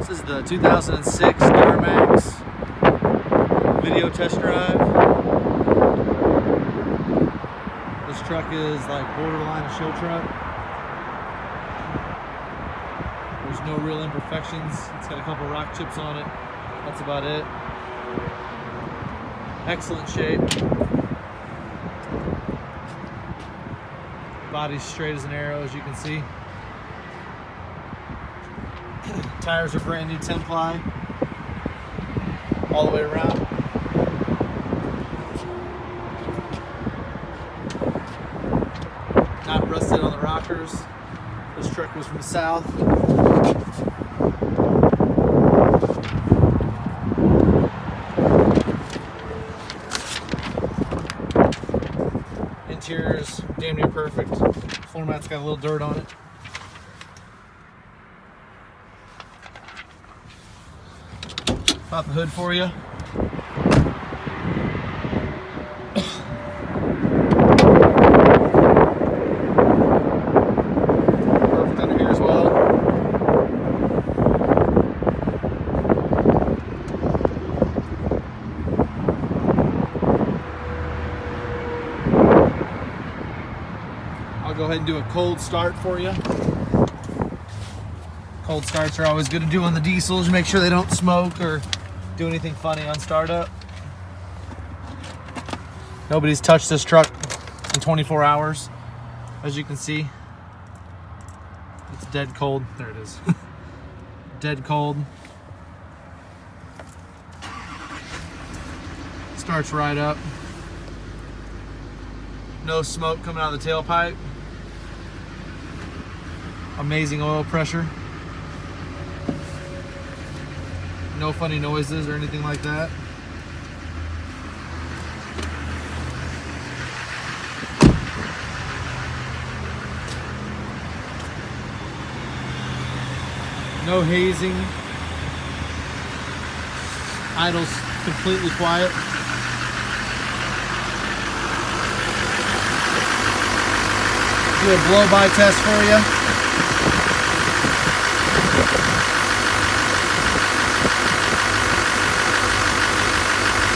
This is the 2006 Duramax video test drive. This truck is like borderline a show truck. There's no real imperfections. It's got a couple rock chips on it. That's about it. Excellent shape. Body's straight as an arrow, as you can see. Tires are brand new 10 ply all the way around. Not rusted on the rockers. This truck was from the south. Interior's damn near perfect. Floor mat's got a little dirt on it. Pop the hood for you. Perfect under here as well. I'll go ahead and do a cold start for you. Cold starts are always good to do on the diesels. Make sure they don't smoke or do anything funny on startup. Nobody's touched this truck in 24 hours. As you can see, it's dead cold. There it is. Dead cold. Starts right up. No smoke coming out of the tailpipe. Amazing oil pressure. No funny noises or anything like that. No hazing. Idle's completely quiet. Do a blow-by test for you.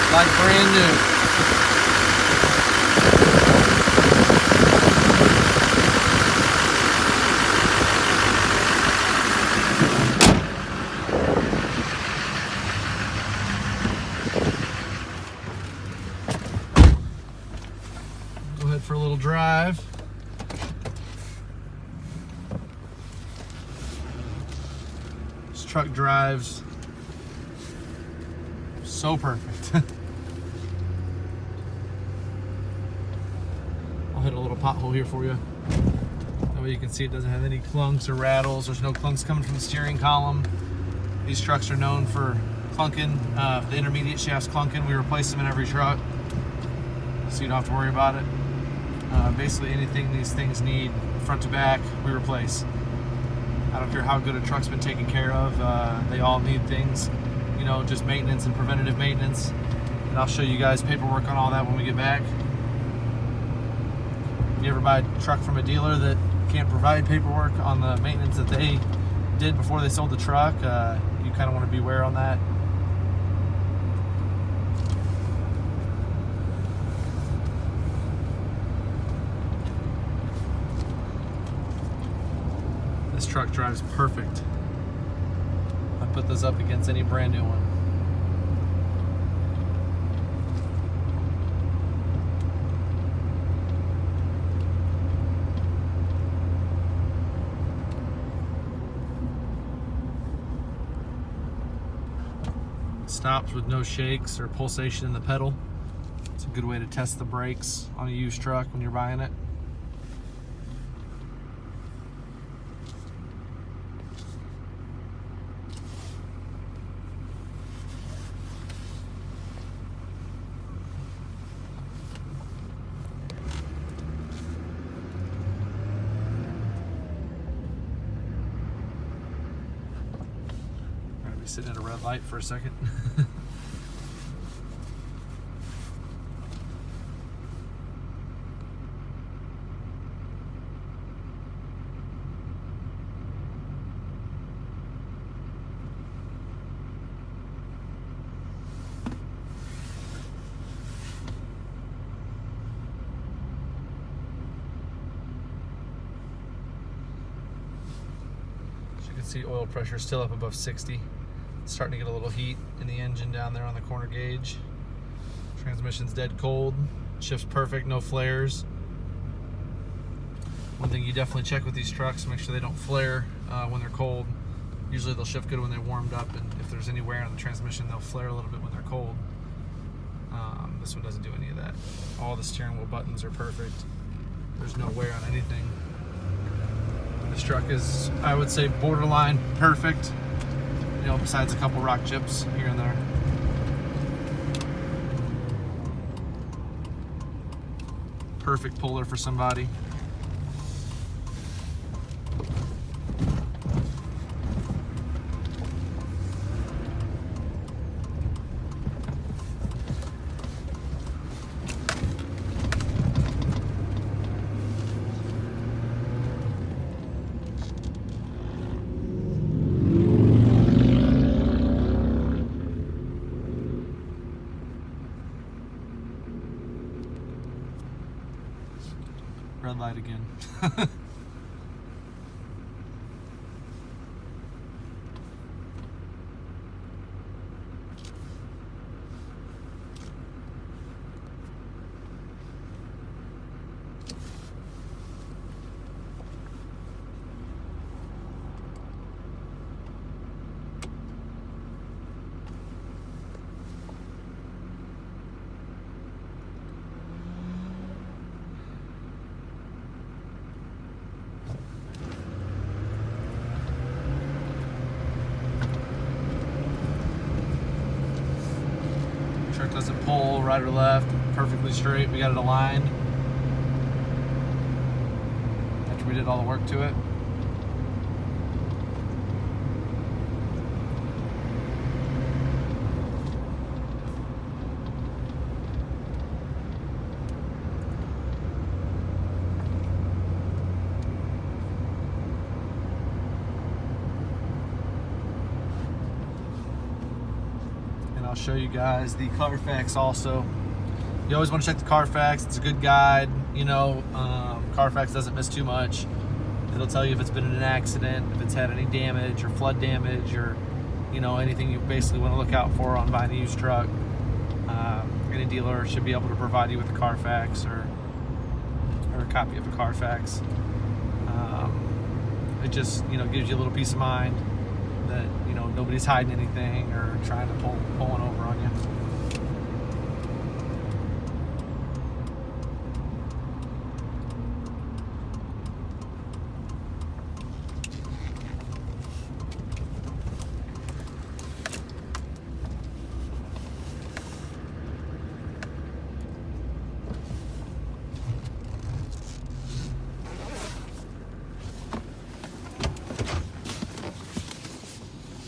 Like brand new. Go ahead for a little drive. This truck drives so perfect. I'll hit a little pothole here for you. That way you can see it doesn't have any clunks or rattles. There's no clunks coming from the steering column. These trucks are known for clunking. The intermediate shafts clunking. We replace them in every truck, so you don't have to worry about it. Basically anything these things need, front to back, we replace. I don't care how good a truck's been taken care of. They all need things, you know, just maintenance and preventative maintenance. And I'll show you guys paperwork on all that when we get back. If you ever buy a truck from a dealer that can't provide paperwork on the maintenance that they did before they sold the truck, you kind of want to beware on that. This truck drives perfect. I put this up against any brand new one. Stops with no shakes or pulsation in the pedal. It's a good way to test the brakes on a used truck when you're buying it. Sitting at a red light for a second. See oil pressure still up above 60. It's starting to get a little heat in the engine down there on the corner gauge. Transmission's dead cold. Shift's perfect, no flares. One thing you definitely check with these trucks, make sure they don't flare when they're cold. Usually they'll shift good when they're warmed up, and if there's any wear on the transmission, they'll flare a little bit when they're cold. This one doesn't do any of that. All the steering wheel buttons are perfect. There's no wear on anything. This truck is, I would say, borderline perfect. You know, besides a couple rock chips here and there. Perfect puller for somebody. Red light again. Truck doesn't pull right or left, perfectly straight. We got it aligned after we did all the work to it. I'll show you guys the Carfax also. You always want to check the Carfax. It's a good guide. You know, Carfax doesn't miss too much. It'll tell you if it's been in an accident, if it's had any damage or flood damage, or you know, anything you basically want to look out for on buying a used truck. Any dealer should be able to provide you with a Carfax or a copy of a Carfax. It just, you know, gives you a little peace of mind that, you know, nobody's hiding anything or trying to pull one over on you.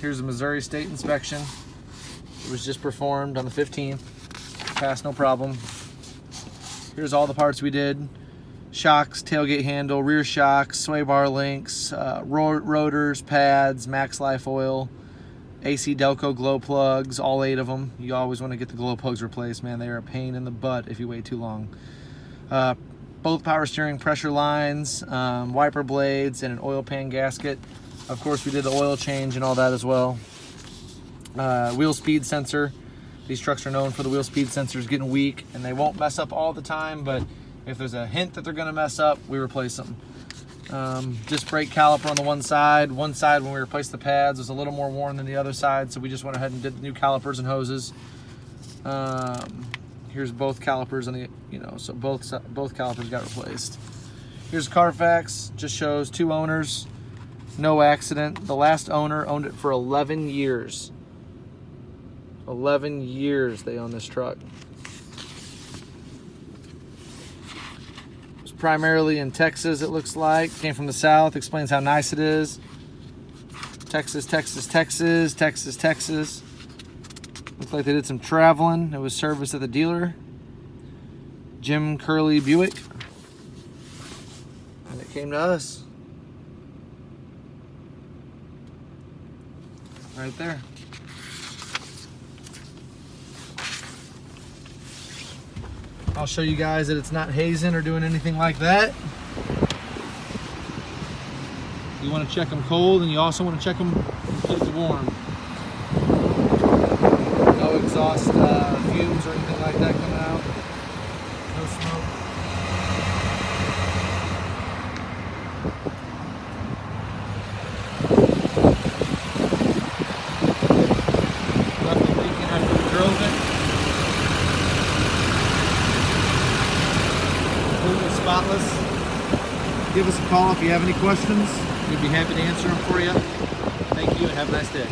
Here's a Missouri State inspection. It was just performed on the 15th. Passed no problem. Here's all the parts we did. Shocks, tailgate handle, rear shocks, sway bar links, rotors, pads, max life oil, AC Delco glow plugs, all 8 of them. You always want to get the glow plugs replaced, man. They are a pain in the butt if you wait too long. Both power steering pressure lines, wiper blades, and an oil pan gasket. Of course, we did the oil change and all that as well. Wheel speed sensor. These trucks are known for the wheel speed sensors getting weak, and they won't mess up all the time, but if there's a hint that they're gonna mess up, we replace them. Disc brake caliper on the one side. One side, when we replaced the pads, was a little more worn than the other side, so we just went ahead and did the new calipers and hoses. Here's both calipers on the, you know, so both calipers got replaced. Here's Carfax, just shows 2 owners. No accident. The last owner owned it for 11 years. 11 years they own this truck. It was primarily in Texas, it looks like. Came from the south, explains how nice it is. Texas, Texas, Texas, Texas, Texas. Looks like they did some traveling. It was serviced at the dealer. Jim Curley Buick. And it came to us. Right there. I'll show you guys that it's not hazing or doing anything like that. You want to check them cold, and you also want to check them completely warm. No exhaust fumes or anything like that coming out. No smoke. Nothing leaking after we drove it. Completely spotless. Give us a call if you have any questions. We'd be happy to answer them for you. Thank you and have a nice day.